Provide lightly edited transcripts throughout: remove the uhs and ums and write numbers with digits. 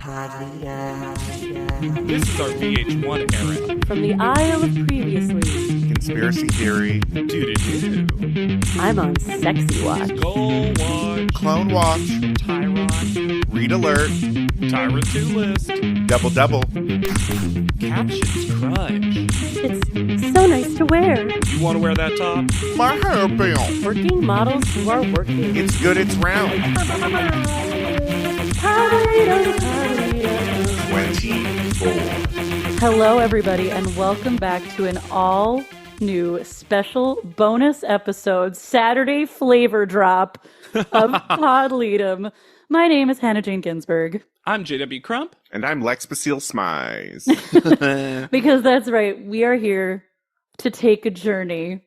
This is our VH1 era. From the Isle of Previously. Conspiracy theory. Doo-doo-doo. I'm on Sexy Watch. Goal Watch. Clone watch. Tyron. Read alert. Tyra 2 list. Double. Captions crunch. It's so nice to wear. You want to wear that top? My hair bill. Working models who are working. It's good, it's round. 24. Hello, everybody, and welcome back to an all-new special bonus episode, Saturday flavor drop of Podleadum. My name is Hannah Jane Ginsburg. I'm JW Crump. And I'm Lex Basile Smize. Because that's right, we are here to take a journey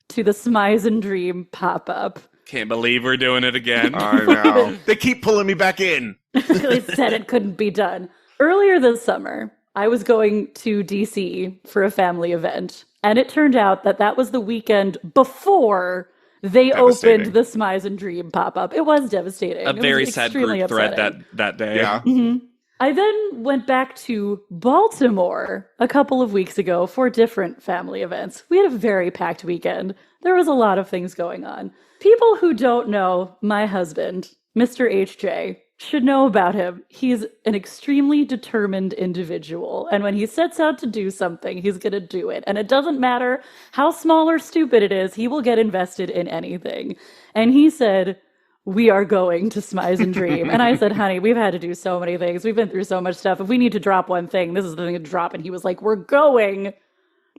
to the Smize Dream pop-up. Can't believe we're doing it again. I know. They keep pulling me back in. They said it couldn't be done. Earlier this summer, I was going to DC for a family event, and it turned out that that was the weekend before they opened the Smize Dream pop-up. It was devastating. A very sad group thread that day. Yeah. Mm-hmm. I then went back to Baltimore a couple of weeks ago for different family events. We had a very packed weekend. There was a lot of things going on. People who don't know my husband, Mr. HJ, should know about him. He's an extremely determined individual. And when he sets out to do something, he's going to do it. And it doesn't matter how small or stupid it is, he will get invested in anything. And he said, we are going to Smize Dream. And I said, honey, we've had to do so many things. We've been through so much stuff. If we need to drop one thing, this is the thing to drop. And he was like, we're going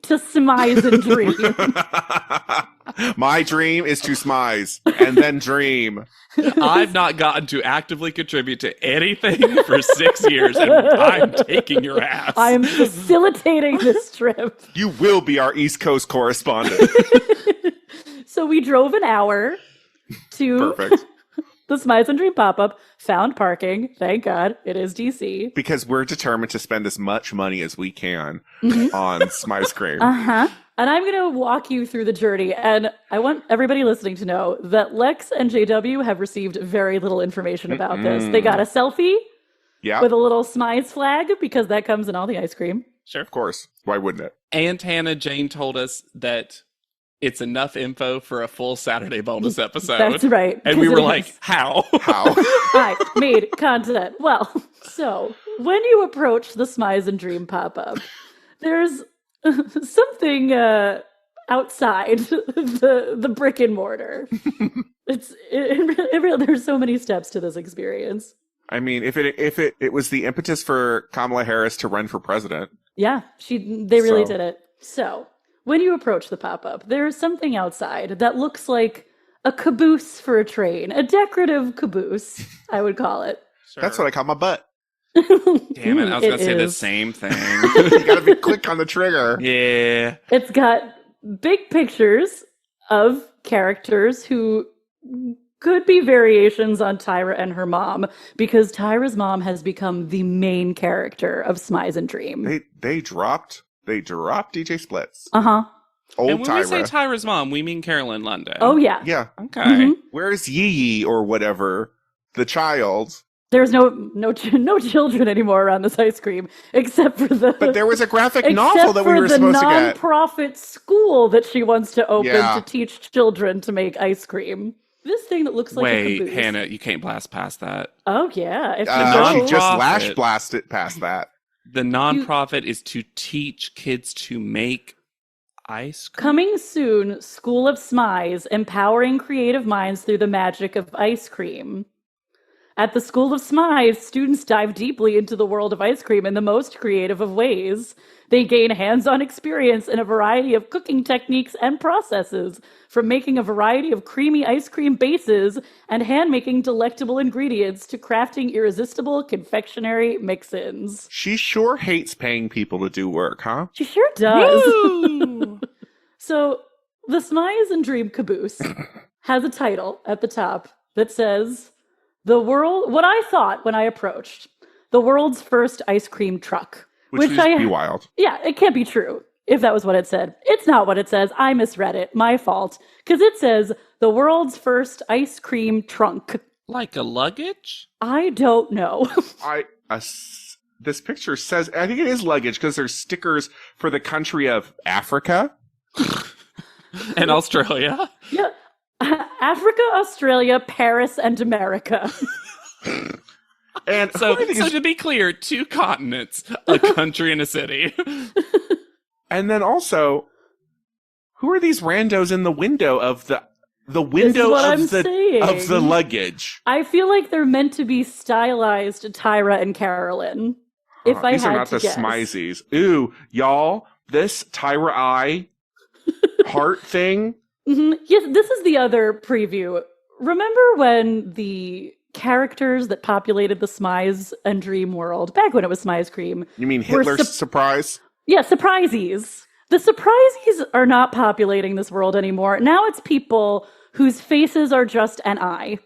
to Smize Dream. My dream is to smize and then dream. I've not gotten to actively contribute to anything for 6 years, and I'm taking your ass. I am facilitating this trip. You will be our East Coast correspondent. So we drove an hour to Perfect. the Smize Dream pop-up, found parking. Thank God, it is DC. Because we're determined to spend as much money as we can on Smize Dream. Uh-huh. And I'm going to walk you through the journey. And I want everybody listening to know that Lex and JW have received very little information about this. They got a selfie with a little Smize flag because that comes in all the ice cream. Sure. Of course. Why wouldn't it? And Hannah Jane told us that it's enough info for a full Saturday bonus episode. That's right. And we were like, how? How? I made content. Well, so when you approach the Smize Dream pop-up, there's something outside the brick and mortar. There's so many steps to this experience. I mean, if it was the impetus for Kamala Harris to run for president. Yeah, they really did it. So when you approach the pop-up, there's something outside that looks like a caboose for a train, a decorative caboose, I would call it. Sure. That's what I call my butt. Damn it, I was going to say the same thing. You gotta be quick on the trigger. Yeah. It's got big pictures of characters who could be variations on Tyra and her mom, because Tyra's mom has become the main character of Smize Dream. They dropped DJ Splits. Uh-huh. Old And when Tyra. we say Tyra's mom, we mean Carolyn London. Oh, yeah. Yeah. Okay. Mhm. Where's Yee Yee or whatever, the child? There's no children anymore around this ice cream, except for But there was a graphic novel that we were supposed to get. Except for the nonprofit school that she wants to open Yeah. to teach children to make ice cream. This thing that looks like a Wait, caboose. Hannah, you can't blast past that. Oh, yeah. If She you just go, lash blasted past that. The nonprofit is to teach kids to make ice cream. coming soon, School of Smize, empowering creative minds through the magic of ice cream. At the School of Smize, students dive deeply into the world of ice cream in the most creative of ways. They gain hands-on experience in a variety of cooking techniques and processes, from making a variety of creamy ice cream bases and hand-making delectable ingredients to crafting irresistible confectionery mix-ins. She sure hates paying people to do work, huh? She sure does. Woo! So, the Smize Dream caboose has a title at the top that says, what I thought when I approached, the world's first ice cream truck. Which would be wild. Yeah, it can't be true if that was what it said. It's not what it says. I misread it. My fault. Because it says the world's first ice cream trunk. Like a luggage? I don't know. This picture says, I think it is luggage because there's stickers for the country of Africa. And Australia? Yeah. Africa, Australia, Paris, and America. And So to be clear, 2 continents, a country and a city. and then also, who are these randos in the window of the window of the luggage? I feel like they're meant to be stylized Tyra and Carolyn. If I these had are not to the guess. Smizes. Ooh, y'all, this Tyra eye heart thing. Yes, this is the other preview. Remember when the characters that populated the Smize and Dream world, back when it was Smize Cream. You mean Hitler's surprise? Yeah, surprisees. The surprisees are not populating this world anymore. Now it's people whose faces are just an eye.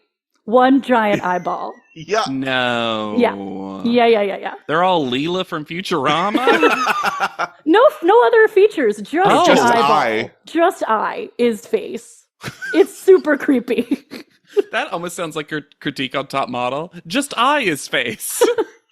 One giant eyeball. Yeah. No. Yeah. They're all Leela from Futurama? No other features. Just just eyeball. eye. Just eye is face. It's super creepy. That almost sounds like your critique on Top Model. Just eye is face.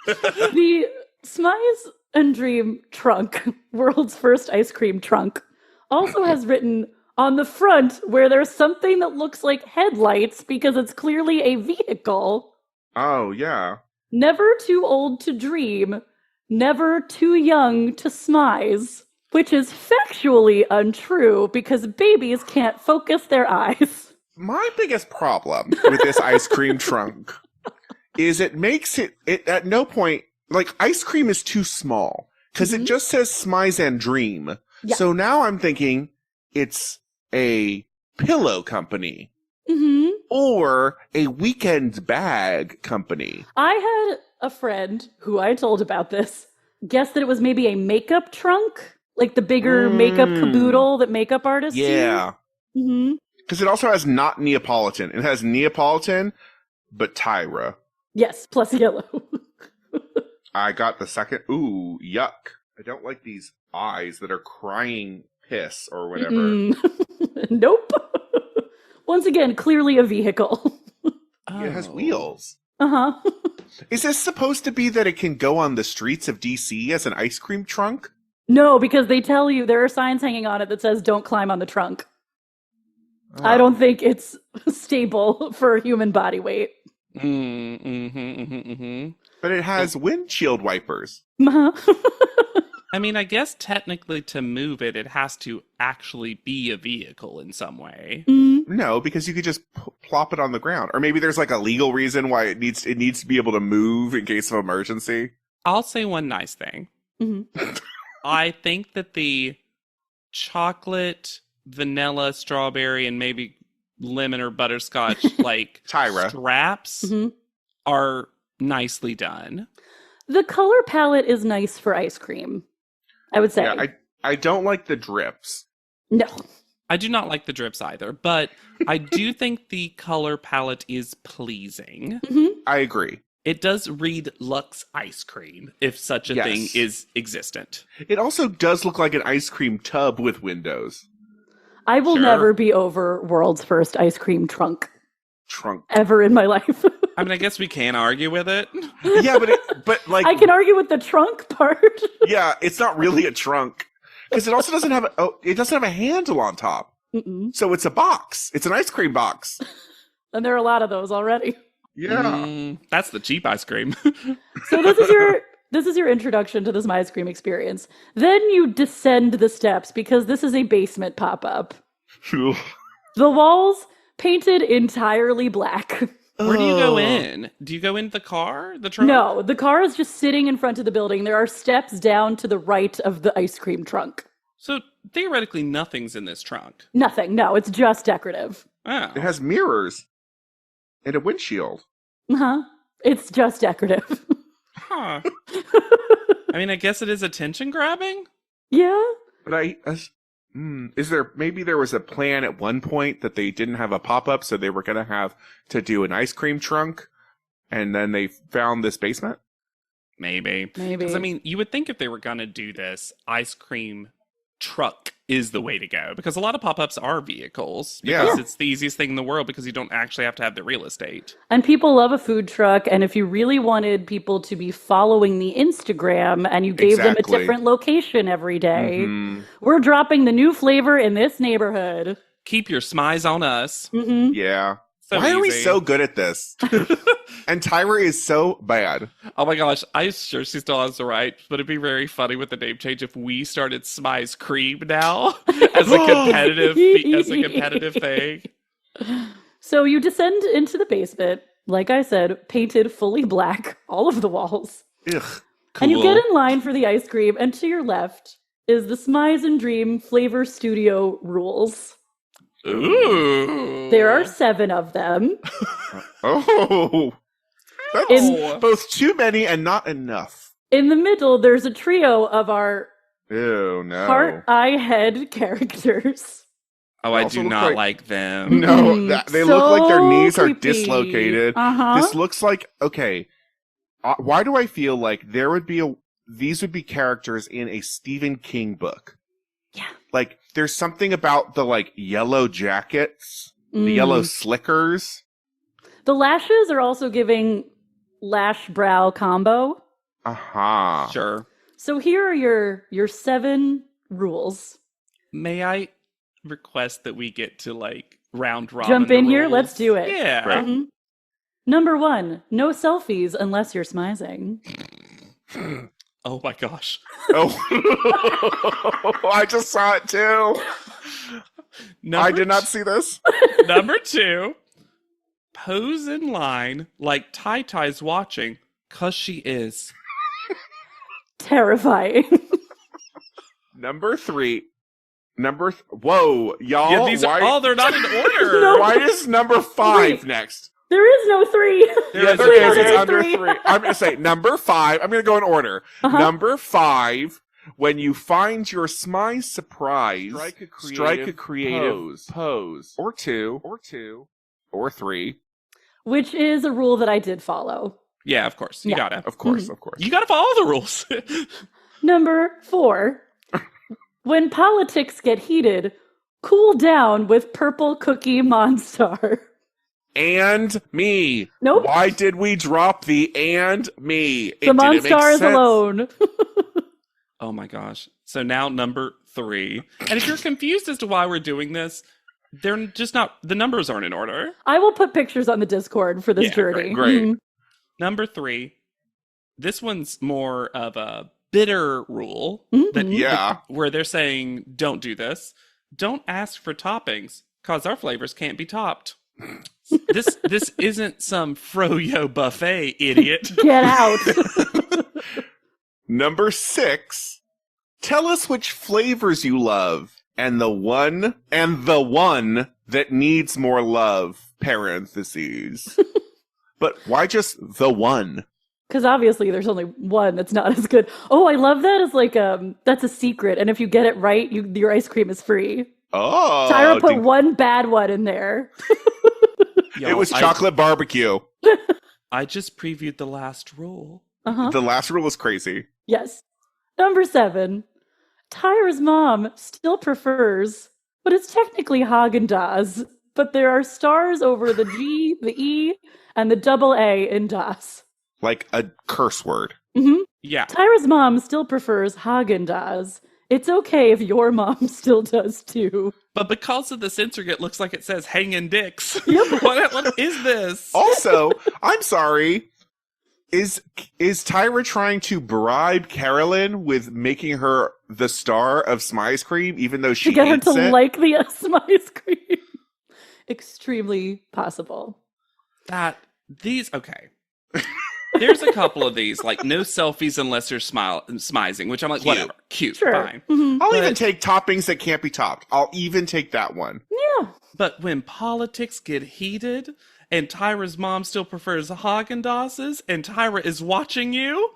The Smize and Dream trunk, world's first ice cream trunk, also has written on the front where there's something that looks like headlights because it's clearly a vehicle. Oh, yeah. Never too old to dream, never too young to smize, which is factually untrue because babies can't focus their eyes. My biggest problem with this ice cream trunk is it makes it at no point, like, ice cream is too small because it just says Smize and Dream. Yeah. So now I'm thinking it's a pillow company or a weekend bag company. I had a friend who I told about this guess that it was maybe a makeup trunk, like the bigger makeup caboodle that makeup artists Yeah. use. Because it also has not Neapolitan. It has Neapolitan, but Tyra. Yes, plus yellow. I got the second. Ooh, yuck. I don't like these eyes that are crying piss or whatever. Nope. Once again, clearly a vehicle. It has wheels. Uh-huh. Is this supposed to be that it can go on the streets of DC as an ice cream trunk? No, because they tell you there are signs hanging on it that says don't climb on the trunk. Oh. I don't think it's stable for human body weight. But it has windshield wipers. Uh-huh. I mean, I guess technically to move it, it has to actually be a vehicle in some way. No, because you could just plop it on the ground. Or maybe there's like a legal reason why it needs to be able to move in case of emergency. I'll say one nice thing. I think that the chocolate, vanilla, strawberry, and maybe lemon or butterscotch like Tyra straps are nicely done. The color palette is nice for ice cream, I would say. Yeah, I don't like the drips. No. I do not like the drips either, but I do think the color palette is pleasing. I agree. It does read Lux ice cream, if such a thing is existent. It also does look like an ice cream tub with windows. I will never be over world's first ice cream trunk ever in my life. I mean, I guess we can argue with it. Yeah, but like I can argue with the trunk part. Yeah, it's not really a trunk because it also doesn't have a handle on top. So it's a box. It's an ice cream box. And there are a lot of those already. Yeah. That's the cheap ice cream. So this is your introduction to this ice cream experience. Then you descend the steps because this is a basement pop-up. The walls painted entirely black. Where do you go in? Do you go in the car? The trunk? No, the car is just sitting in front of the building. There are steps down to the right of the ice cream trunk. So theoretically, nothing's in this trunk. Nothing. No, it's just decorative. Oh. It has mirrors and a windshield. Uh-huh. It's just decorative. Huh. I mean, I guess it is attention grabbing? Yeah. But maybe there was a plan at one point that they didn't have a pop-up, so they were going to have to do an ice cream trunk, and then they found this basement? Maybe. Because, I mean, you would think if they were going to do this ice cream truck is the way to go, because a lot of pop-ups are vehicles. Yeah. Because it's the easiest thing in the world, because you don't actually have to have the real estate. And people love a food truck. And if you really wanted people to be following the Instagram and you gave them a different location every day, we're dropping the new flavor in this neighborhood. Keep your smize on us. Mm-hmm. Yeah. So Why are we easy. so good at this? And Tyra is so bad. Oh my gosh, I'm sure she still has the right, but it'd be very funny with the name change if we started Smize Cream now as a competitive thing. So you descend into the basement, like I said, painted fully black, all of the walls. Ugh. Cool. And you get in line for the ice cream, and to your left is the Smize Dream Flavor Studio rules. Ooh. There are 7 of them. Oh. That's both too many and not enough. In the middle, there's a trio of our Ew, no. heart, eye, head characters. Oh, I do not like them. No, they look like their knees are creepy. dislocated. This looks like, okay, why do I feel like these would be characters in a Stephen King book? Yeah. Like, there's something about the, like, yellow jackets, the yellow slickers. The lashes are also giving lash brow combo. Aha. Sure. So here are your 7 rules. May I request that we get to, like, round robin? Jump in here? rules? Let's do it. Yeah. Right. Mhm. Number 1, no selfies unless you're smizing. Oh my gosh. Oh. I just saw it too. I did not see this. Number 2, pose in line like Tai-Tai's watching, 'cause she is. Terrifying. Number 3. Whoa, y'all. Yeah, these are, they're not in order. No. Why is number 5 Wait. next? There is no 3. Yeah, there is. It's under 3. I'm going to say number 5. I'm going to go in order. Number 5. When you find your Smize surprise, strike a creative pose. Or 2. Or 3. Which is a rule that I did follow. Yeah, of course. You gotta. Of course, of course. You gotta follow the rules. Number 4. When politics get heated, cool down with purple cookie Monstar. And me. Nope. Why did we drop the and me? The Monstar is alone. Oh my gosh. So now number 3. And if you're confused as to why we're doing this, they're just not, the numbers aren't in order. I will put pictures on the Discord for this journey. Great. Mhm. Number 3, this one's more of a bitter rule. Mhm. Where they're saying, don't do this. Don't ask for toppings, because our flavors can't be topped. This isn't some froyo buffet, idiot. Get out. Number 6. Tell us which flavors you love. And the one that needs more love. Parentheses. But why just the one? Because obviously there's only one that's not as good. Oh, I love that as like that's a secret. And if you get it right, your ice cream is free. Oh. Tyra put one bad one in there. It was chocolate barbecue. I just previewed the last rule. The last rule was crazy. Yes. Number 7. Tyra's mom still prefers, but it's technically Haagen-Dazs, but there are stars over the G, the E, and the double A in Das. Like a curse word. Mm-hmm. Yeah. Tyra's mom still prefers Haagen-Dazs. It's okay if your mom still does too. But because of the censor, it looks like it says hanging dicks. Yep. What is this? Also, I'm sorry. Is Tyra trying to bribe Carolyn with making her the star of Smize Cream, even though she to get her hates to it? like the Smize Cream? Extremely possible. Okay. There's a couple of these, like no selfies unless you're smizing, which I'm like, Cute. whatever, cute, Sure. fine. Mm-hmm. I'll even take toppings that can't be topped. I'll even take that one. Yeah. But when politics get heated, and Tyra's mom still prefers Haagen-Dazs, and Tyra is watching you,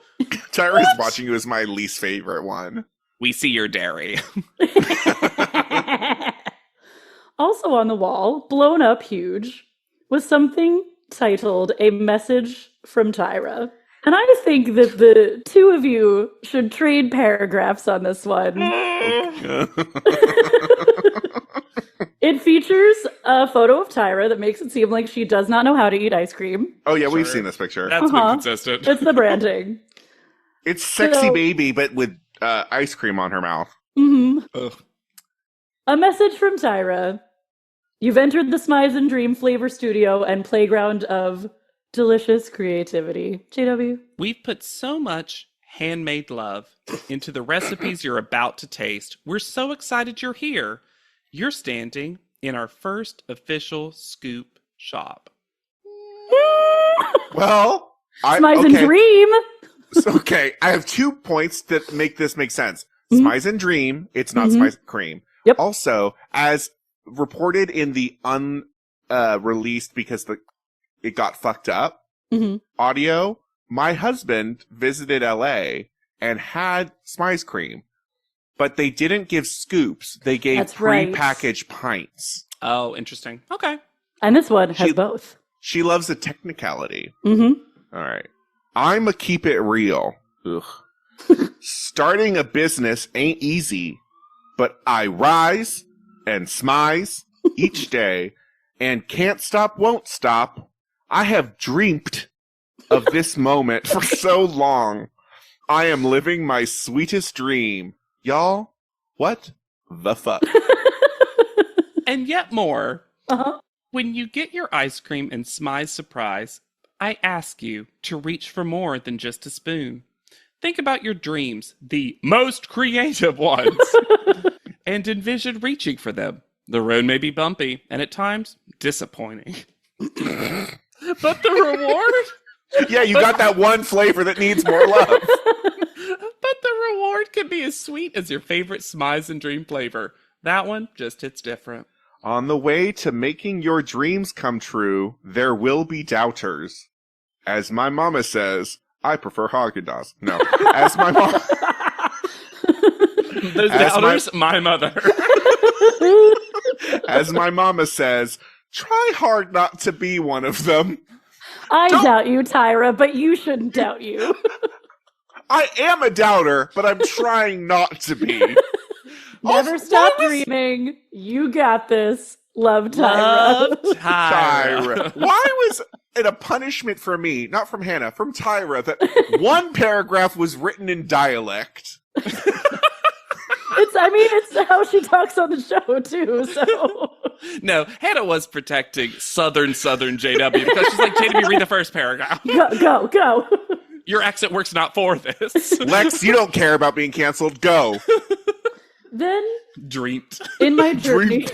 Tyra's watching you is my least favorite one. we see your dairy. Also on the wall, blown up huge, was something titled A Message from Tyra. And I think that the two of you should trade paragraphs on this one. It features a photo of Tyra that makes it seem like she does not know how to eat ice cream. Oh, yeah, we've seen this picture. That's been consistent. It's the branding. It's sexy baby, but with ice cream on her mouth. Mm-hmm. A message from Tyra. You've entered the Smize Dream flavor studio and playground of delicious creativity. JW? We've put so much handmade love into the recipes you're about to taste. We're so excited you're here. You're standing in our first official scoop shop. Well, Smize Dream. Okay, I have 2 points that make this make sense. Smize Dream, it's not Smize Cream. Yep. Also, as reported in the unreleased because it got fucked up audio, my husband visited LA and had Smize Cream. But they didn't give scoops. They gave pre-packaged pints. Oh, interesting. Okay. And this one has both. She loves a technicality. Mm-hmm. All right. I'm a keep it real. Ugh. Starting a business ain't easy, but I rise and smize each day and can't stop, won't stop. I have dreamed of this moment for so long. I am living my sweetest dream. Y'all, what the fuck? And yet more. When you get your ice cream and Smize surprise, I ask you to reach for more than just a spoon. Think about your dreams, the most creative ones, and envision reaching for them. The road may be bumpy and at times disappointing. But the reward? Yeah, you got that one flavor that needs more love. But the reward can be as sweet as your favorite Smize Dream flavor. That one just hits different. On the way to making your dreams come true, there will be doubters. As my mama says, I prefer Haagen-Dazs. No, as my mom... Those doubters, my mother. As my mama says, try hard not to be one of them. I doubt you, Tyra, but you shouldn't doubt you. I am a doubter, but I'm trying not to be. Never stop dreaming. You got this. Love, Tyra. Love Tyra. Why was it a punishment for me, not from Hannah, from Tyra, that one paragraph was written in dialect? It's how she talks on the show, too, so... No, Hannah was protecting Southern JW because she's like, JW, read the first paragraph. Go. Your accent works not for this. Lex, you don't care about being canceled. Go. Then, Dreamed. in my journey...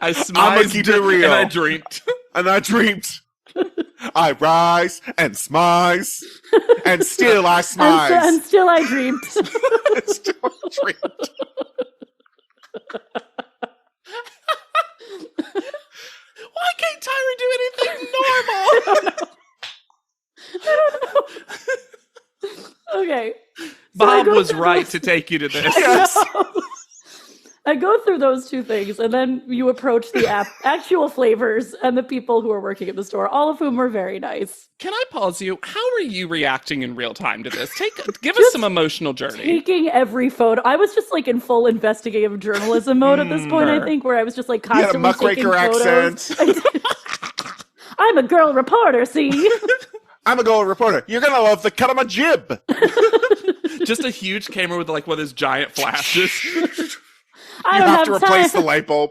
I smiled keep it real. And I dreamed. I rise and smize, and still I smize. And still I dreamed. And still I dreamed. Why can't Tyra do anything normal? I don't know. Okay. Bob was right to take you to this. Yes. I go through those two things, and then you approach the actual flavors and the people who are working at the store, all of whom were very nice. Can I pause you? How are you reacting in real time to this? Give us some emotional journey. Taking every photo. I was just like in full investigative journalism mode at this point, I think, where I was just like constantly taking photos. I'm a girl reporter, see? I'm a girl reporter. You're going to love the cut of my jib. Just a huge camera with like one of those giant flashes. You have to replace the light bulb.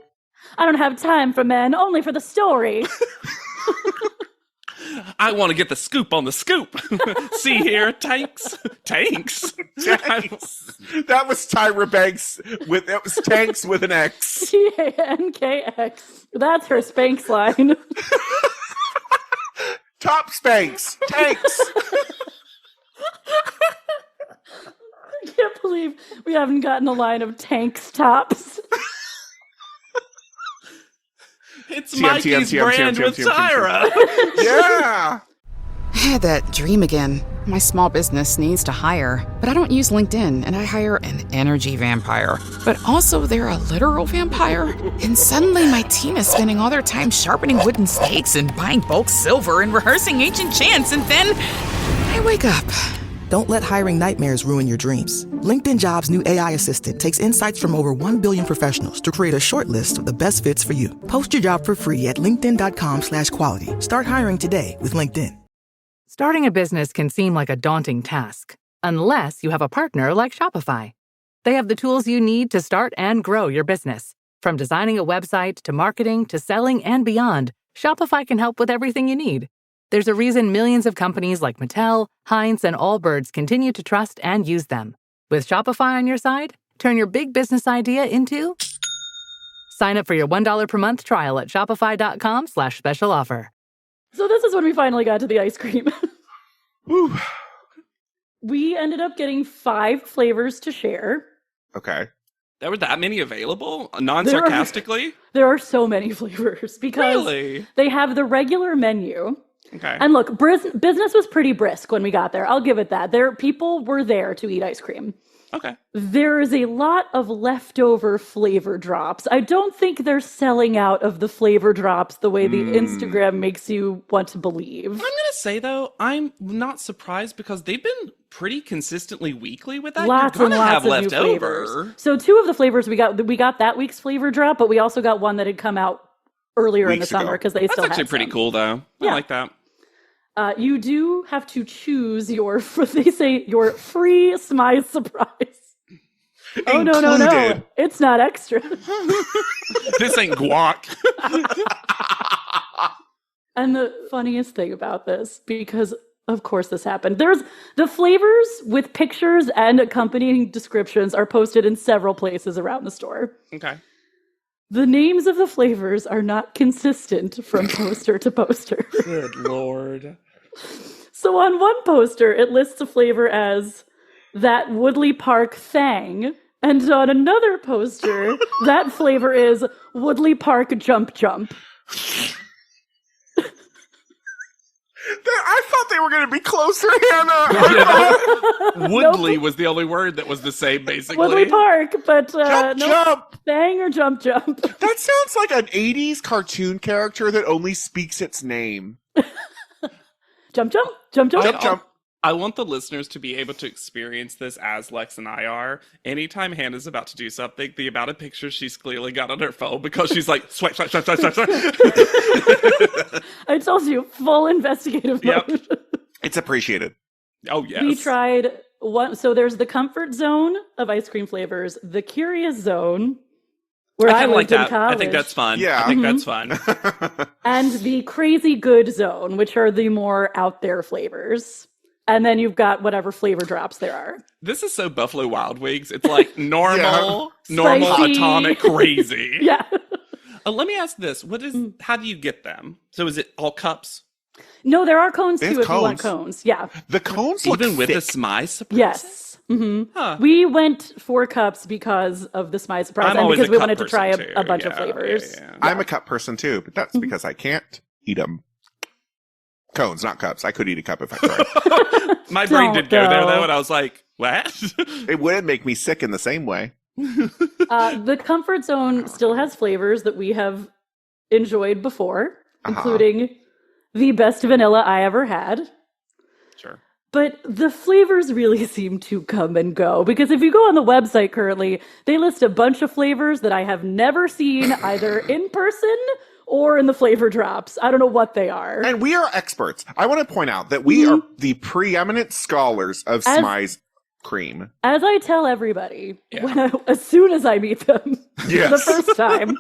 I don't have time for men, only for the story. I want to get the scoop on the scoop. See here, tanks. Tanks. That was Tyra Banks it was tanks with an X. TANKX. That's her Spanx line. Top Spanx. Tanks. I can't believe we haven't gotten a line of tanks tops. It's Mikey's brand with Tyra. Yeah. I had that dream again. My small business needs to hire, but I don't use LinkedIn, and I hire an energy vampire. But also they're a literal vampire. And suddenly my team is spending all their time sharpening wooden stakes and buying bulk silver and rehearsing ancient chants, and then I wake up. Don't let hiring nightmares ruin your dreams. LinkedIn Jobs' new AI assistant takes insights from over 1 billion professionals to create a short list of the best fits for you. Post your job for free at linkedin.com/quality. Start hiring today with LinkedIn. Starting a business can seem like a daunting task, unless you have a partner like Shopify. They have the tools you need to start and grow your business. From designing a website to marketing to selling and beyond, Shopify can help with everything you need. There's a reason millions of companies like Mattel, Heinz, and Allbirds continue to trust and use them. With Shopify on your side, turn your big business idea into... Sign up for your $1 per month trial at shopify.com/special offer. So this is when we finally got to the ice cream. Woo. We ended up getting 5 flavors to share. Okay. There were that many available? Non-sarcastically? There are so many flavors because they have the regular menu. Okay. And look, business was pretty brisk when we got there. I'll give it that. People were there to eat ice cream. Okay. There is a lot of leftover flavor drops. I don't think they're selling out of the flavor drops the way the Instagram makes you want to believe. I'm going to say, though, I'm not surprised because they've been pretty consistently weekly with that. Lots You're and gonna lots have of new leftover. flavors. So 2 of the flavors we got that week's flavor drop, but we also got one that had come out earlier in the summer because they still had That's actually pretty cool, though. Yeah. I like that. You do have to choose your free Smize surprise. Oh, no. It's not extra. This ain't guac. And the funniest thing about this, because of course this happened, there's the flavors with pictures and accompanying descriptions are posted in several places around the store. Okay. The names of the flavors are not consistent from poster to poster. Good Lord. So on one poster, it lists a flavor as that Woodley Park Thang. And on another poster, that flavor is Woodley Park Jump Jump. I thought they were going to be closer, Hannah. Woodley was the only word that was the same, basically. Woodley Park, but jump. Thang or Jump Jump. That sounds like an 80s cartoon character that only speaks its name. Jump Jump? Jump Jump? Jump Jump. I want the listeners to be able to experience this as Lex and I are. Anytime Hannah's about to do something, the amount of pictures she's clearly got on her phone because she's like, swipe, swipe, swipe, swipe, swipe, swipe. I told you, full investigative mode. Yep. It's appreciated. Oh, yes. We tried one. So there's the comfort zone of ice cream flavors, the curious zone, where I lived in college. I think that's fun. Yeah. I think that's fun. And the crazy good zone, which are the more out there flavors. And then you've got whatever flavor drops there are. This is so Buffalo Wild Wings. It's like normal, Spicy. atomic, crazy. Yeah. Let me ask this. How do you get them? So is it all cups? No, there are cones There's too if you want cones. cones. Yeah. The cones look Even with thick. the Smize surprise? Yes. Mm-hmm. Huh. We went for cups because of the Smize surprise and because we wanted to try a bunch of flavors. Yeah. I'm a cup person too, but that's because I can't eat them. Cones, not cups. I could eat a cup if I tried. My brain did go there though, and I was like, what? It would make me sick in the same way. The comfort zone still has flavors that we have enjoyed before, including the best vanilla I ever had. Sure. But the flavors really seem to come and go, because if you go on the website currently, they list a bunch of flavors that I have never seen either in person or in the flavor drops. I don't know what they are. And we are experts. I want to point out that we are the preeminent scholars of Smize cream. As I tell everybody, as soon as I meet them for the first time,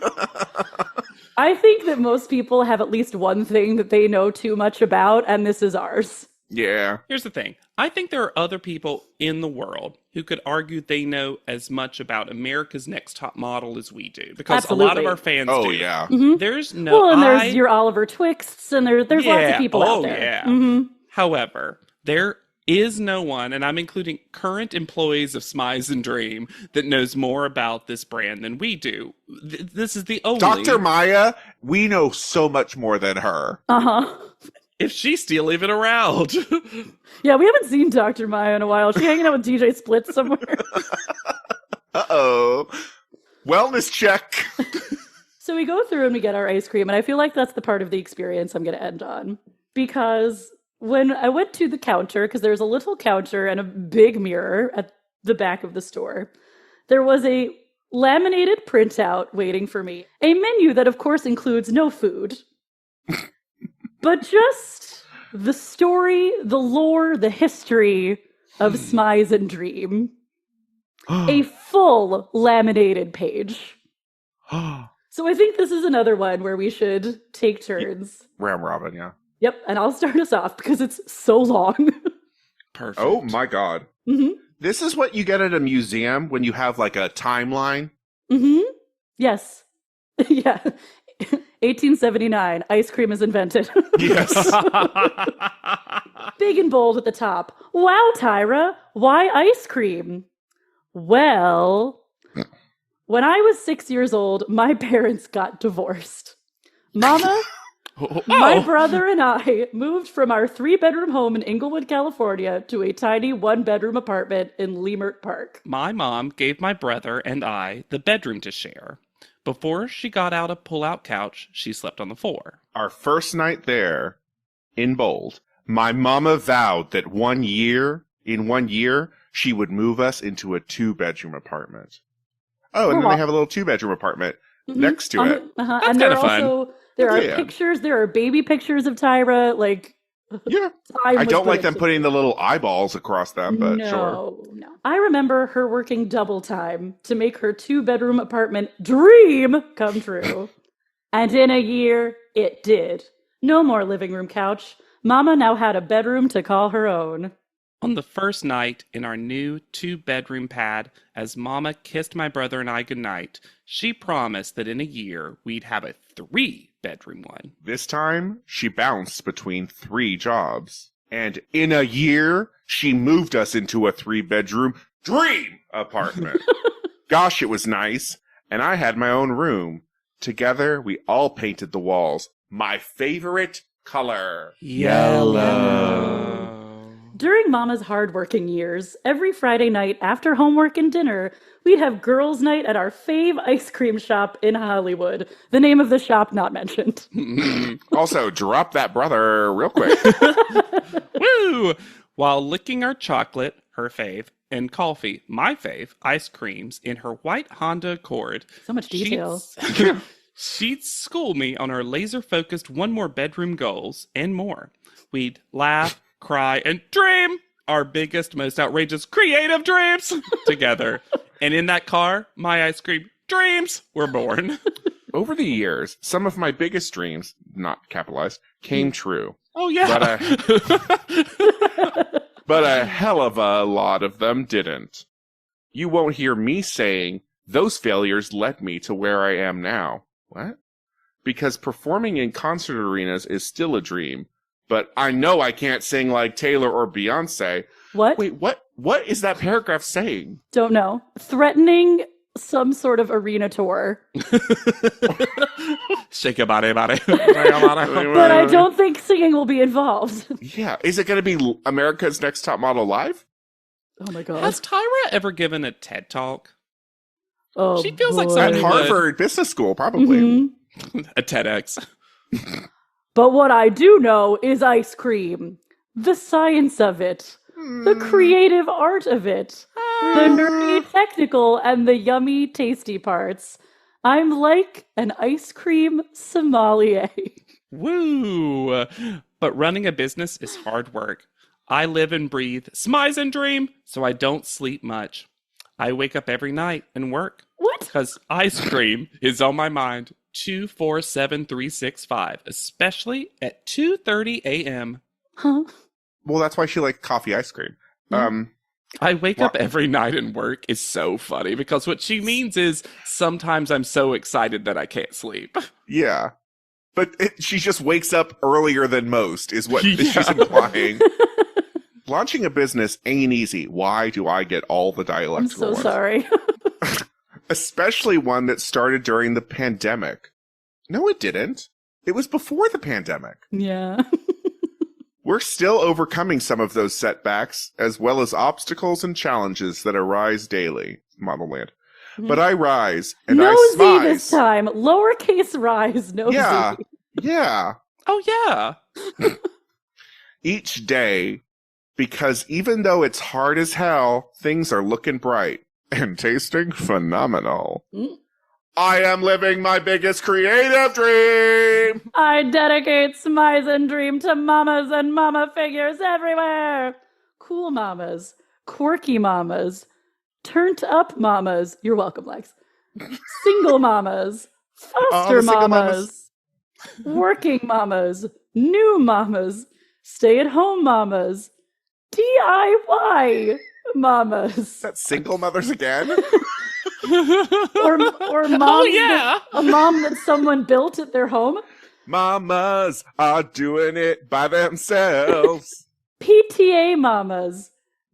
I think that most people have at least one thing that they know too much about, and this is ours. Yeah. Here's the thing. I think there are other people in the world who could argue they know as much about America's Next Top Model as we do. Because a lot of our fans do. Oh, yeah. Mm-hmm. There's no... Well, and there's your Oliver Twists, and there's lots of people out there. Yeah. Mm-hmm. However, there is no one, and I'm including current employees of Smize Dream, that knows more about this brand than we do. This is the only... Dr. Maya, we know so much more than her. Uh-huh. if she's still even around. Yeah, we haven't seen Dr. Maya in a while. Is she hanging out with DJ Split somewhere? Uh-oh. Wellness check. So we go through and we get our ice cream, and I feel like that's the part of the experience I'm going to end on. Because when I went to the counter, because there's a little counter and a big mirror at the back of the store, there was a laminated printout waiting for me. A menu that, of course, includes no food. But just the story, the lore, the history of Smize Dream. A full laminated page. So I think this is another one where we should take turns. Round robin, yeah. Yep, and I'll start us off because it's so long. Perfect. Oh my god. Mm-hmm. This is what you get at a museum when you have like a timeline? Mm-hmm. Yes. Yeah. 1879, ice cream is invented. Yes. Big and bold at the top. Wow, Tyra, why ice cream? Well, when I was 6 years old, my parents got divorced. Mama, my brother and I moved from our 3-bedroom home in Inglewood, California to a tiny 1-bedroom apartment in Leimert Park. My mom gave my brother and I the bedroom to share. Before she got out a pull-out couch, she slept on the floor. Our first night there, in bold, my mama vowed that in 1 year, she would move us into a 2-bedroom apartment. Oh, and then they have a little 2-bedroom apartment next to it. Uh-huh. That's And there kinda fun. also there are pictures. There are baby pictures of Tyra. Like, Yeah. I don't like them putting the little eyeballs across them, but sure. No. I remember her working double time to make her 2-bedroom apartment dream come true. And in a year, it did. No more living room couch. Mama now had a bedroom to call her own. On the first night in our new 2-bedroom pad, as Mama kissed my brother and I goodnight, she promised that in a year we'd have a 3-bedroom one. This time, she bounced between 3 jobs. And in a year, she moved us into a 3-bedroom dream apartment. Gosh, it was nice. And I had my own room. Together, we all painted the walls. My favorite color. Yellow. During Mama's hard-working years, every Friday night after homework and dinner, we'd have girls' night at our fave ice cream shop in Hollywood. The name of the shop not mentioned. Also, drop that brother real quick. Woo! While licking our chocolate, her fave, and coffee, my fave, ice creams in her white Honda Accord. So much detail. She'd school me on our laser-focused one-more-bedroom goals and more. We'd laugh, cry, and dream our biggest, most outrageous creative dreams together. And in that car, my ice cream dreams were born. Over the years, some of my biggest dreams, not capitalized, came true. Oh, yeah. But a hell of a lot of them didn't. You won't hear me saying, those failures led me to where I am now. What? Because performing in concert arenas is still a dream. But I know I can't sing like Taylor or Beyonce. What? Wait, what is that paragraph saying? Don't know. Threatening some sort of arena tour. Shake your body. But I don't think singing will be involved. Yeah. Is it going to be America's Next Top Model Live? Oh my god. Has Tyra ever given a TED Talk? Oh, she feels like boy. At something Harvard Business School, probably. Mm-hmm. a TEDx. But what I do know is ice cream. The science of it. The creative art of it. The nerdy technical and the yummy tasty parts. I'm like an ice cream sommelier. Woo! But running a business is hard work. I live and breathe Smize Dream, so I don't sleep much. I wake up every night and work. What? Because ice cream is on my mind 24/7/365, especially at 2:30 a.m. Huh? Well, that's why she likes coffee ice cream. I wake up every night and work is so funny because what she means is sometimes I'm so excited that I can't sleep. Yeah. But she just wakes up earlier than most, is what she's implying. Launching a business ain't easy. Why do I get all the dialects I'm so sorry. Especially one that started during the pandemic. No, it didn't. It was before the pandemic. Yeah. We're still overcoming some of those setbacks, as well as obstacles and challenges that arise daily. Model Land. But I rise, and no I Z smize. this time. Lowercase rise, no Yeah. Z. Yeah. Oh, yeah. Each day, because even though it's hard as hell, things are looking bright and tasting phenomenal. I am living my biggest creative dream! I dedicate Smize Dream to mamas and mama figures everywhere. Cool mamas, quirky mamas, turned up mamas. You're welcome, Lex. Single mamas, foster mamas, working mamas, new mamas, stay-at-home mamas, DIY mamas. That's single mothers again? Or moms Oh, yeah. a mom that someone built at their home. Mamas are doing it by themselves. PTA mamas,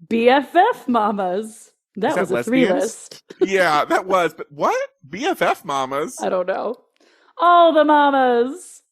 BFF mamas. That was a lesbians? 3-list. Yeah, that was. But what? BFF mamas? I don't know. All the mamas.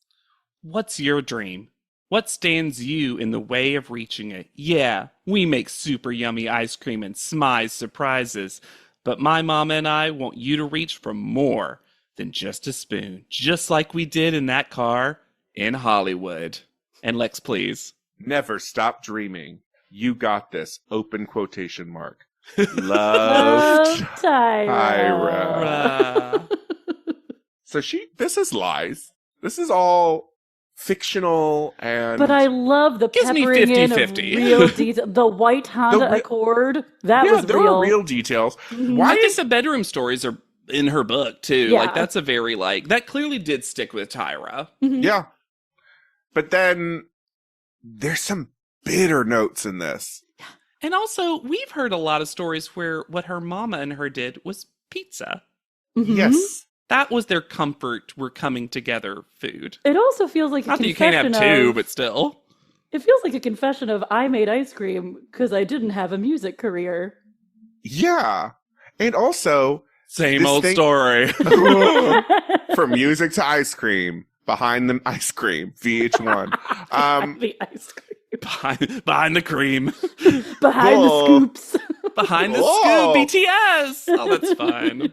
What's your dream? What stands you in the way of reaching it? Yeah, we make super yummy ice cream and Smize surprises, but my mama and I want you to reach for more than just a spoon, just like we did in that car in Hollywood. And Lex, please. Never stop dreaming. You got this. Open quotation mark. Love Tyra. So this is lies. This is all fictional and... But I love the Gives me peppering in of 50-50. real detail. The white Honda Accord, that was there real. were real details. I think the bedroom stories are in her book, too. Yeah. Like, that's a very, that clearly did stick with Tyra. Yeah. But then there's some bitter notes in this. And also, we've heard a lot of stories where what her mama and her did was pizza. Yes. That was their comfort, we're coming together food. It also feels like a Not that you confession can't have two, of, but still. It feels like a confession of I made ice cream because I didn't have a music career. Yeah. And also... Same this old thing- story. From music to ice cream. Behind the ice cream. VH1. The ice cream. Behind the cream. Behind the scoops. Behind the Whoa. scoop. BTS. Oh, that's fine.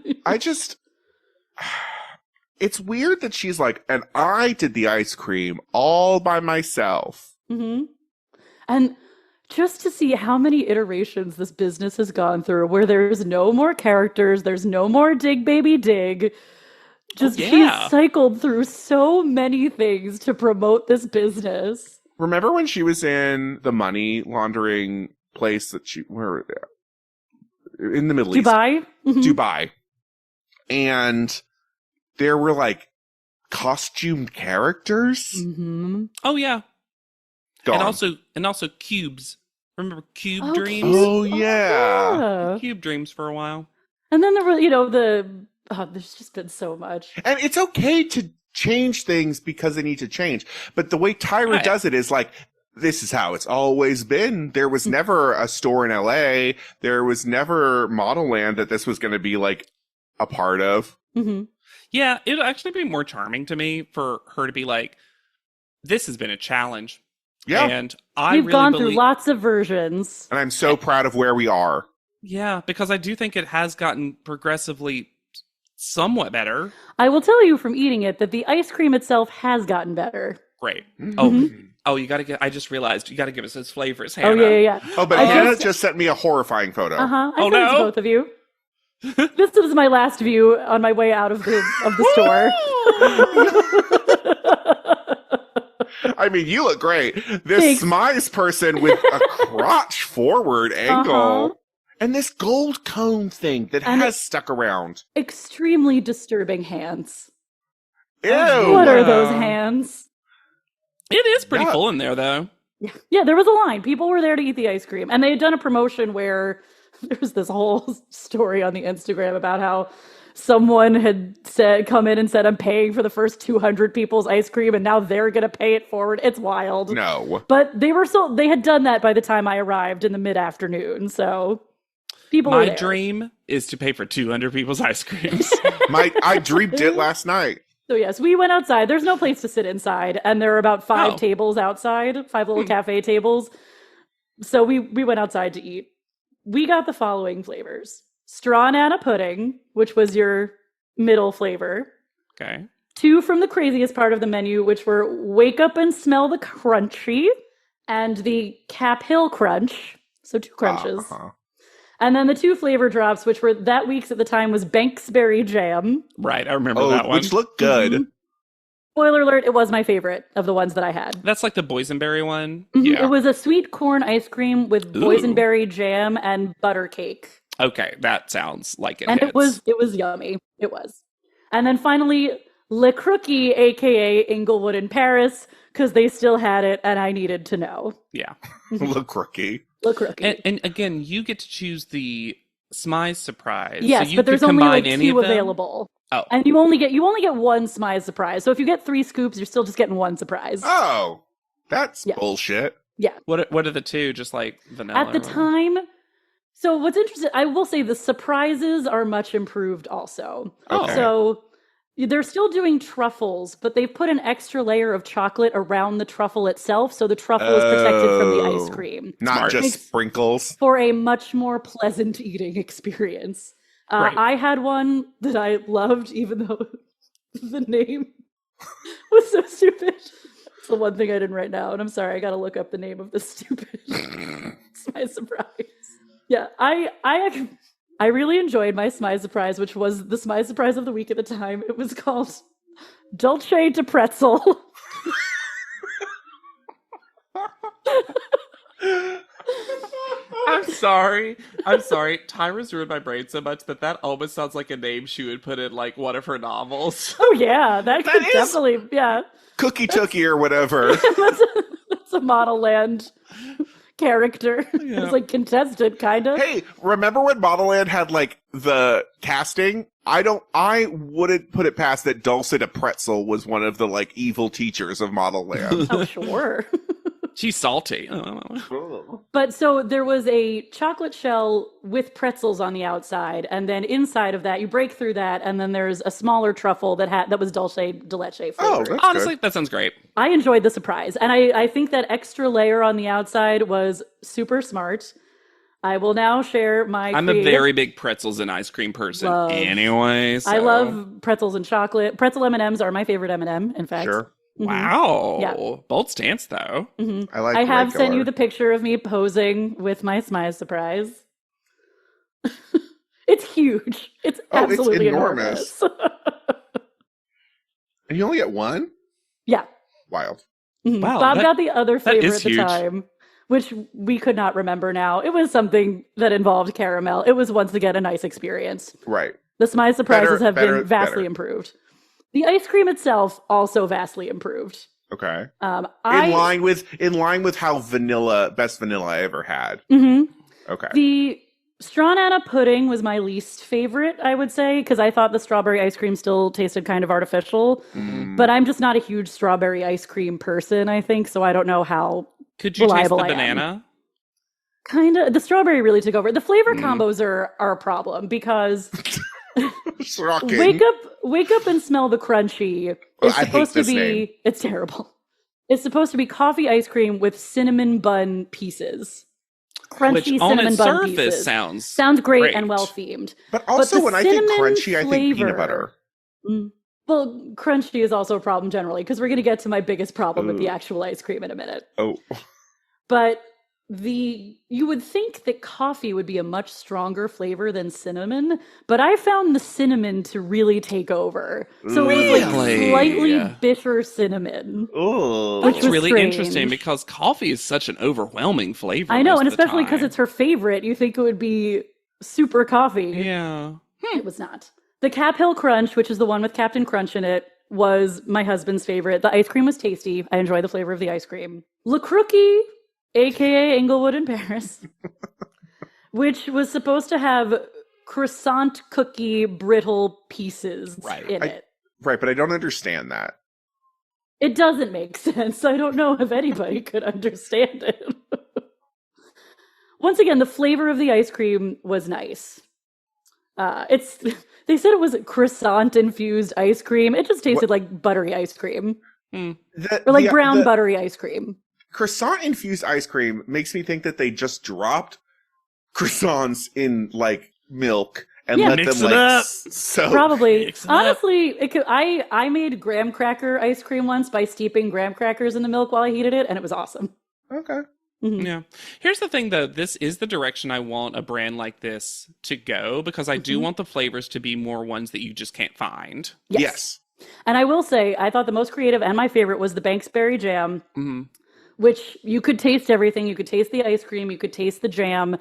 It's weird that she's like, and I did the ice cream all by myself. And just to see how many iterations this business has gone through where there's no more characters, there's no more dig baby dig. Just she's cycled through so many things to promote this business. Remember when she was in the money laundering place that where in the Middle Dubai? East? Dubai. And there were like costume characters. Oh, yeah. Gone. And also cubes. Remember Cube Dreams? Oh, yeah. Cube Dreams for a while. And then there were, there's just been so much. And it's okay to change things because they need to change. But the way Tyra does it is like, this is how it's always been. There was never a store in LA. There was never Model Land that this was going to be like a part of. Yeah, it would actually be more charming to me for her to be like, this has been a challenge. Yeah. And We've gone through lots of versions. And I'm so proud of where we are. Yeah, because I do think it has gotten progressively somewhat better. I will tell you from eating it that the ice cream itself has gotten better. Great. Oh, you gotta I just realized you gotta give us those flavors, Hannah. Oh, yeah. Oh, but Hannah just sent me a horrifying photo. I sent it to both of you. This was my last view on my way out of the store. I mean, you look great. This Smize person with a crotch forward angle. And this gold cone thing that has stuck around. Extremely disturbing hands. Ew. What are those hands? It is pretty full in there, though. Yeah, there was a line. People were there to eat the ice cream. And they had done a promotion where there was this whole story on the Instagram about how someone had come in and said, I'm paying for the first 200 people's ice cream, and now they're going to pay it forward. It's wild. No. But they had done that by the time I arrived in the mid-afternoon, so people were there. My dream is to pay for 200 people's ice creams. I dreamed it last night. So yes, we went outside. There's no place to sit inside, and there are about 5 tables outside, 5 little cafe tables. So we went outside to eat. We got the following flavors. Straw Nana pudding, which was your middle flavor. Okay. 2 from the craziest part of the menu, which were Wake Up and Smell the Crunchy and the Cap Hill Crunch. So 2 crunches. And then the 2 flavor drops, which were that week's at the time, was Banksberry Jam. Right, I remember that one. Which looked good. Mm-hmm. Spoiler alert, it was my favorite of the ones that I had. That's like the boysenberry one? Mm-hmm. Yeah. It was a sweet corn ice cream with boysenberry jam and butter cake. Okay, that sounds like it And hits. it was yummy. It was. And then finally, Le Crookie, a.k.a. Inglewood in Paris, because they still had it and I needed to know. Yeah. Le Crookie. Le Crookie. And again, you get to choose the Smize surprise. Yes, so you but there's could only like combine any 2 of them? available. Oh. And you only get 1 Smize surprise. So if you get 3 scoops, you're still just getting 1 surprise. Oh, that's bullshit. Yeah. What are the 2? Just like vanilla? At the time, so what's interesting, I will say the surprises are much improved also. Okay. So they're still doing truffles, but they've put an extra layer of chocolate around the truffle itself, so the truffle is protected from the ice cream. Not Smart. just sprinkles. For a much more pleasant eating experience. Right. I had one that I loved, even though the name was so stupid. It's the one thing I didn't write down. I'm sorry, I gotta look up the name of this stupid. It's my surprise. Yeah, I really enjoyed my Smize surprise, which was the Smize surprise of the week at the time. It was called Dolce de Pretzel. I'm sorry. Tyra's ruined my brain so much that almost sounds like a name she would put in like one of her novels. Oh yeah, that could is- definitely, yeah. Cookie Tookie or whatever. That's a Model Land character. Yeah. It's like contested, kind of. Hey, remember when Model Land had like the casting? I wouldn't put it past that Dulce de Pretzel was one of the like evil teachers of Model Land. Oh, sure. She's salty. But so there was a chocolate shell with pretzels on the outside, and then inside of that, you break through that, and then there's a smaller truffle that was dulce de leche flavored. Oh, that's Honestly, good. that sounds great. I enjoyed the surprise, and I think that extra layer on the outside was super smart. I will now share my I'm a very big pretzels and ice cream person anyway. So. I love pretzels and chocolate. Pretzel M&Ms are my favorite M&M, in fact. Sure. Mhm. Wow. Yeah. Bold stance, though. Mm-hmm. I have sent you regular. the picture of me posing with my Smize surprise. It's huge. It's absolutely enormous. And you only get one? Yeah. Wild. Mhm. Wow, Bob that- got the other that flavor is at the huge. time, which we could not remember now. It was something that involved caramel. It was once again a nice experience. Right. The Smize surprises have better, been vastly better. improved. The ice cream itself also vastly improved. Okay. I In line with how best vanilla I ever had. Mhm. Okay. The Straw Nana pudding was my least favorite, I would say, because I thought the strawberry ice cream still tasted kind of artificial. But I'm just not a huge strawberry ice cream person, I think, so I don't know how Could you taste the reliable I am. banana? Kind of. The strawberry really took over. The flavor combos are a problem because Shocking. wake up and smell the crunchy. It's I hate supposed to this be. name. It's terrible. It's supposed to be coffee ice cream with cinnamon bun pieces. Crunchy Which on cinnamon its bun surface pieces. sounds great, great. and well themed. But also the when I think cinnamon crunchy, I think peanut flavor- butter. Well, crunchy is also a problem generally because we're going to get to my biggest problem with the actual ice cream in a minute. Oh. But you would think that coffee would be a much stronger flavor than cinnamon, but I found the cinnamon to really take over. So it was like Really? slightly bitter cinnamon. Oh. Which That's was really strange. interesting because coffee is such an overwhelming flavor. I know, most and of the especially because time. it's her favorite, you think it would be super coffee. Yeah. It was not. The Cap Hill Crunch, which is the one with Captain Crunch in it, was my husband's favorite. The ice cream was tasty. I enjoy the flavor of the ice cream. Le Crookie, aka Inglewood in Paris, which was supposed to have croissant cookie brittle pieces in it. Right, but I don't understand that. It doesn't make sense. I don't know if anybody could understand it. Once again, the flavor of the ice cream was nice. They said it was croissant infused ice cream. It just tasted like buttery ice cream. Or like brown buttery ice cream. Croissant infused ice cream makes me think that they just dropped croissants in like milk and let them like soak. Probably. Honestly, I made graham cracker ice cream once by steeping graham crackers in the milk while I heated it, and it was awesome. Okay. Mm-hmm. Yeah. Here's the thing, though. This is the direction I want a brand like this to go, because I do want the flavors to be more ones that you just can't find. Yes. And I will say, I thought the most creative and my favorite was the Banksberry jam, which you could taste everything. You could taste the ice cream. You could taste the jam.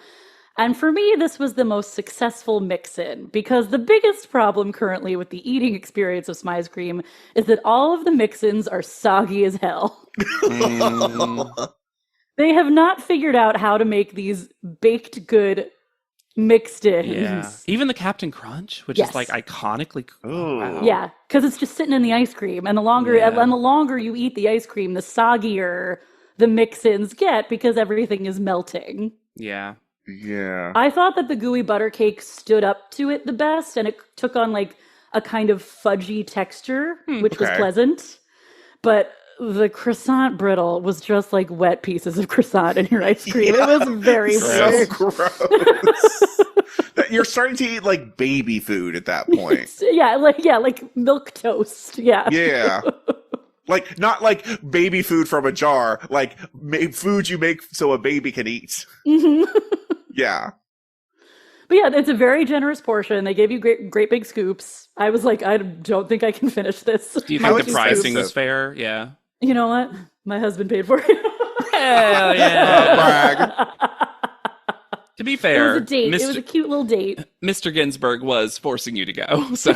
And for me, this was the most successful mix-in, because the biggest problem currently with the eating experience of Smize Cream is that all of the mix-ins are soggy as hell. They have not figured out how to make these baked good mixed ins. Yeah. Even the Captain Crunch, which is like iconically cool. Wow. Yeah, because it's just sitting in the ice cream. And the longer you eat the ice cream, the soggier the mix-ins get, because everything is melting. Yeah. Yeah. I thought that the gooey butter cake stood up to it the best, and it took on like a kind of fudgy texture, which was pleasant. But the croissant brittle was just like wet pieces of croissant in your ice cream. It was very weird. Gross. You're starting to eat like baby food at that point. like milk toast. Yeah. Yeah. Like, not like baby food from a jar, like food you make so a baby can eat. Yeah. But yeah, it's a very generous portion. They gave you great big scoops. I was like, I don't think I can finish this. Do you think the pricing was fair? Yeah. You know what? My husband paid for it. Hell yeah. Brag. To be fair, it was a date. It was a cute little date. Mr. Ginsburg was forcing you to go, so.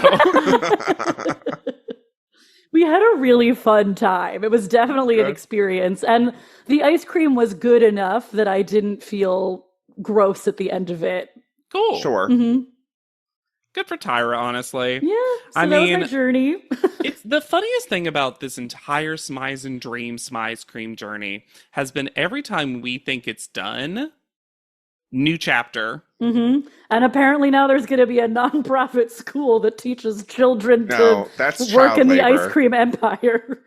We had a really fun time. It was definitely an experience. And the ice cream was good enough that I didn't feel gross at the end of it. Cool. Sure. Good for Tyra, honestly. Yeah, so that was my journey. It's the funniest thing about this entire Smize Dream, Smize Cream journey has been every time we think it's done, new chapter. And apparently now there's going to be a nonprofit school that teaches children to work in the ice cream empire.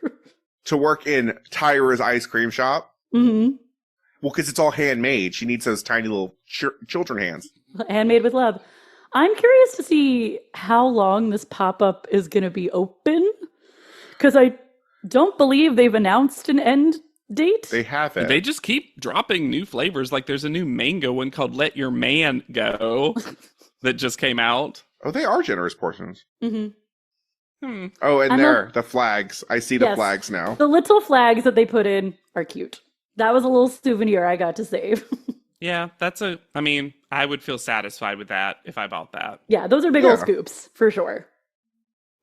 To work in Tyra's ice cream shop? Well, because it's all handmade. She needs those tiny little children hands. Handmade with love. I'm curious to see how long this pop-up is going to be open, because I don't believe they've announced an end date. They haven't. They just keep dropping new flavors. Like there's a new mango one called Let Your Man Go that just came out. Oh, they are generous portions. Oh, and there, the flags. I see the flags now. The little flags that they put in are cute. That was a little souvenir I got to save. Yeah, I would feel satisfied with that if I bought that. Yeah, those are big old scoops, for sure.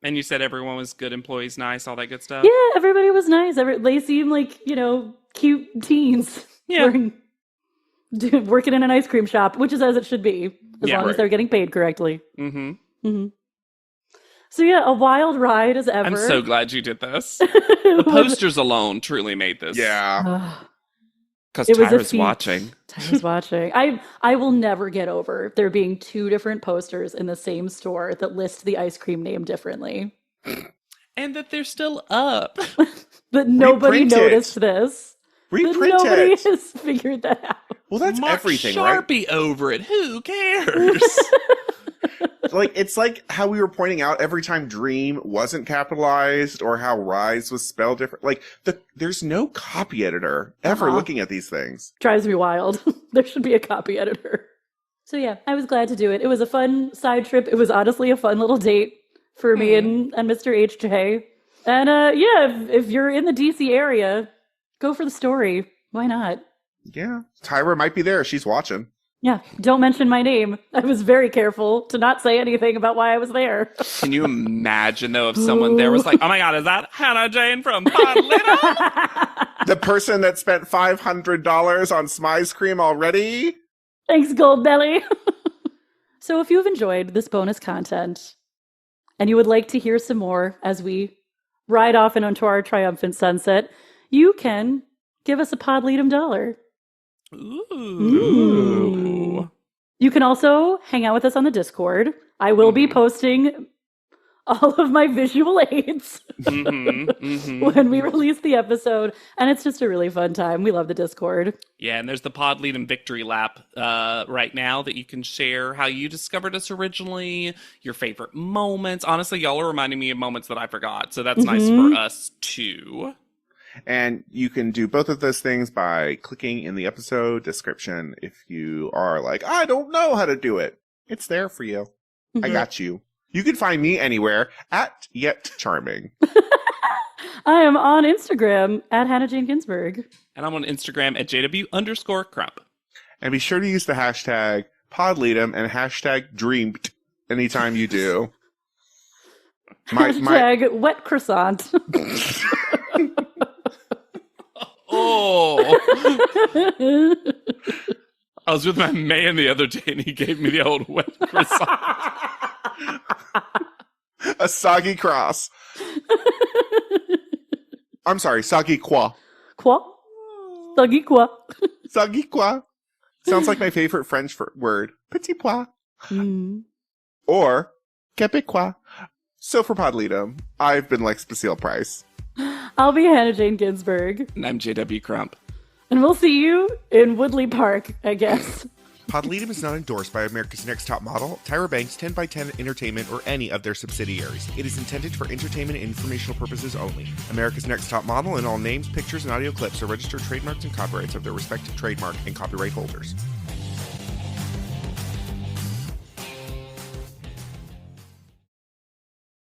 And you said everyone was good employees, nice, all that good stuff? Yeah, everybody was nice. They seemed like, cute teens. Yeah. Working in an ice cream shop, which is as it should be, as long as they're getting paid correctly. So yeah, a wild ride as ever. I'm so glad you did this. The posters alone truly made this. Yeah. Because Tyra's watching. Tyra's watching. I will never get over there being two different posters in the same store that list the ice cream name differently. And that they're still up. But nobody noticed this. Nobody has figured that out. Well, that's Mark everything, Sharpie right? over it. Who cares? It's like how we were pointing out every time Dream wasn't capitalized or how Rise was spelled different. Like, there's no copy editor ever looking at these things. Drives me wild. There should be a copy editor. So yeah, I was glad to do it. It was a fun side trip. It was honestly a fun little date for me and Mr. HJ. And if you're in the DC area, go for the story. Why not? Yeah. Tyra might be there. She's watching. Yeah, don't mention my name. I was very careful to not say anything about why I was there. Can you imagine, though, if someone there was like, oh my God, is that Hannah Jane from Pod Little? The person that spent $500 on Smize Cream already? Thanks, Goldbelly. So if you've enjoyed this bonus content and you would like to hear some more as we ride off and onto our triumphant sunset, you can give us a Podleadum $1. Ooh. You can also hang out with us on the Discord. I will be posting all of my visual aids when we release the episode. And it's just a really fun time. We love the Discord. Yeah, and there's the Pod Lead and Victory Lap right now that you can share how you discovered us originally, your favorite moments. Honestly, y'all are reminding me of moments that I forgot. So that's nice for us, too. And you can do both of those things by clicking in the episode description if you are like, I don't know how to do it. It's there for you. I got you. You can find me anywhere at Yet Charming. I am on Instagram at Hannah Jane Ginsburg. And I'm on Instagram at JW_Crump. And be sure to use the hashtag PodLeadem and hashtag Dreamed anytime you do. Hashtag wet croissant. Oh. I was with my man the other day and he gave me the old wet croissant. A soggy cross. I'm sorry, soggy quoi. Quoi? Soggy quoi? Soggy quoi. Sounds like my favorite French word. Petit pois. Or Quebecois. So for Podleadum, I've been Lex Basile Price. I'll be Hannah Jane Ginsburg. And I'm JW Crump. And we'll see you in Woodley Park, I guess. Podleadum is not endorsed by America's Next Top Model, Tyra Banks, 10x10 Entertainment, or any of their subsidiaries. It is intended for entertainment and informational purposes only. America's Next Top Model and all names, pictures, and audio clips are registered trademarks and copyrights of their respective trademark and copyright holders.